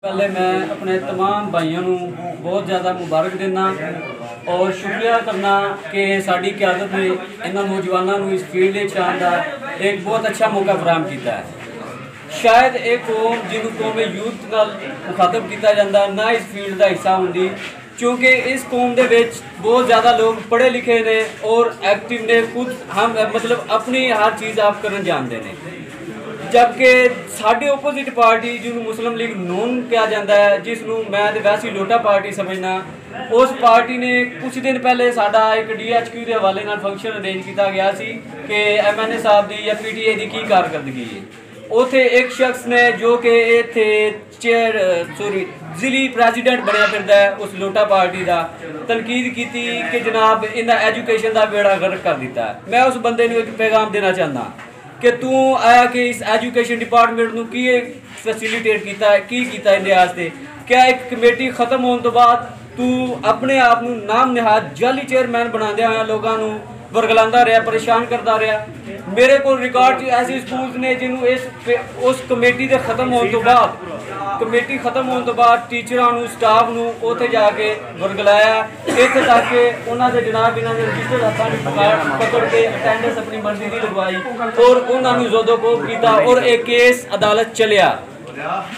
पहले मैं अपने तमाम भाइयों को बहुत ज़्यादा मुबारक देना और शुक्रिया करना कि साड़ी क्यादत ने इन्होंने नौजवानों को इस फील्ड आने का एक बहुत अच्छा मौका फराहम किया है। शायद एक कौम जिन्होंने कौम यूथ नाल मुखातब किया जाता ना इस फील्ड का हिस्सा होंगी, क्योंकि इस कौम के बहुत ज़्यादा लोग पढ़े लिखे ने और एक्टिव ने, खुद हम मतलब अपनी हर चीज़ आप करना जानते हैं। जबकि साढ़े ओपोजिट पार्टी जिन्होंने मुस्लिम लीग नून कहा जाता है, जिसनों मैं तो वैसे लोटा पार्टी समझना, उस पार्टी ने कुछ दिन पहले साडा एक DHQ के हवाले नाल फंक्शन अरेंज किया गया सी कि MNA साहब की या PTA की की कारकर्दगी है। उथे एक शख्स ने जो कि इत्थे जिली प्रेजिडेंट बनया फिरदा है उस लोटा पार्टी का, तनकीद की कि जनाब इन्हें एजुकेशन का बेड़ा गर्क कर दिता है। मैं उस बंदे को एक पैगाम देना चाहता कि तू आया कि इस एजुकेशन डिपार्टमेंट को की फैसिलिटेट किया है, की किया इहदे वास्ते। क्या एक कमेटी खत्म होने तो बाद तू अपने आप को नाम निहाद जाली चेयरमैन बना दिया लोगों को वरगलांदा रहा, परेशान करता रहा। मेरे को रिकॉर्ड ऐसे स्कूल ने जिन्होंने उस कमेटी के खत्म होने तो बाद टीचरों स्टाफ को उत्थे जाके वरगलाया, इत्थे तक कि उन्होंने जनाब इन्होंने रजिस्टर्ड हथां पकड़ के अटेंडेंस अपनी मर्जी की लगवाई और उन्होंने जोदोकोब किया और एक केस अदालत चलिया।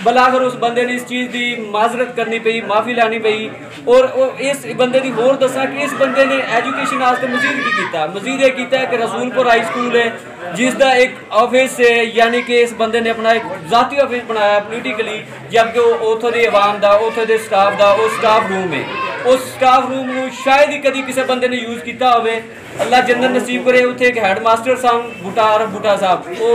बलाखिर उस बंदे ने इस चीज़ की माजरत करनी पई, माफ़ी लानी पई। और इस बंदे की होर दसा कि इस बंदे ने एजुकेशन वास्ते मजीद की किया, मजीद ये किया कि रसूलपुर हाई स्कूल है जिसका एक ऑफिस है, यानी कि इस बंदे ने अपना एक जाती ऑफिस बनाया पोलिटिकली, जबकि उतों की आवाम का उतों के स्टाफ का वो स्टाफ रूम है। उस स्टाफ रूम को शायद ही कभी किसी बंदे ने यूज़ किया हो, अल्लाह जन्नत नसीब करे। उत्थे एक हैड मास्टर सन बूटा साहब, वो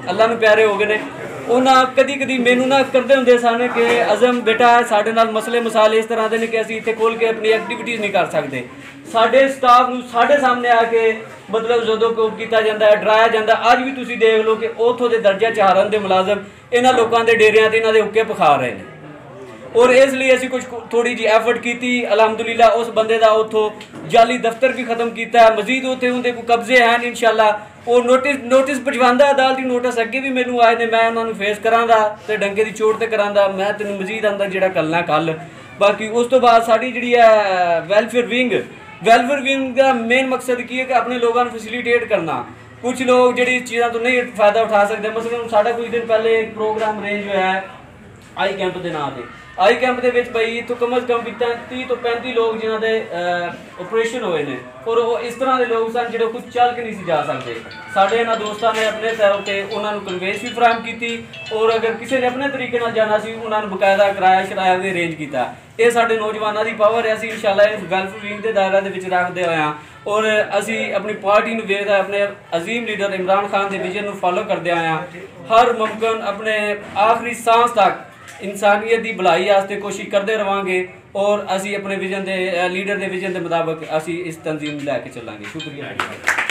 अल्लाह नूं प्यारे हो गए ने। उन्हें कदी मैनू ना करते होंगे सन कि अज़म बेटा साढ़े नाल मसले मसाले इस तरह के ने कि असीं इत्थे खोल के अपनी एक्टिविटीज़ नहीं कर सकते। साढ़े स्टाफ को साढ़े सामने आके मतलब जोदोकोब किया जाता है, डराया जाता है। अज भी तुसीं देख लो कि उतों के दर्जा चारण के मुलाजम इन्होंने लोगों के डेरिया से इन्होंने हुक्के पखा रहे हैं। और इसलिए असीं कुछ थोड़ी जी एफर्ट की, अलहमदुलिल्लाह उस बंदे का उतों जाली दफ्तर भी खत्म किया। मजीद उत्थे उनके कोई कब्जे हैं इंशाअल्लाह। वो नोटिस भिजवांदा अदालती नोटिस अगे भी मैनू आए ने, मैं उन्होंने फेस करांगा तो डंके की चोट तो करांगा। मैं तेन मजीद अंदर जो करना कल बाकी उस तो बाद साड़ी जी है वेलफेयर विंग का मेन मकसद की है कि अपने लोगों को फैसिलिटेट करना। कुछ लोग जी चीज़ों तो नहीं फायदा उठा सकते। मसलन साढ़ा कुछ दिन पहले एक प्रोग्राम अरेंज होया है आई कैंप के नाम से। आई कैंप के भाई तो कम अज़ कम 30 तो 35 लोग जिन्होंने ऑपरेशन हुए हैं और वो इस तरह के लोग सन जो कुछ चल के नहीं जा सकते। साढ़े इन्होंने दोस्तों ने अपने तौर पर उन्होंने कन्वेंस भी फराहम की और अगर किसी ने अपने तरीके जाना सी उन्होंने बकायदा किराया भी अरेंज किया। ये साढ़े नौजवानों की पावर है। असीं इंशाअल्लाह इस वेलफेयर विंग के दायरे के रखते हुए और असी अपनी पार्टी में वेखते अपने अजीम लीडर इमरान खान के विजन को फॉलो करते आए हर मुमकिन अपने आखिरी सांस तक इंसानियत की भलाई वास्ते कोशिश करते रहांगे और असी अपने विजन के लीडर के विजन के मुताबिक असी इस तंजीम लैके चलांगे। शुक्रिया।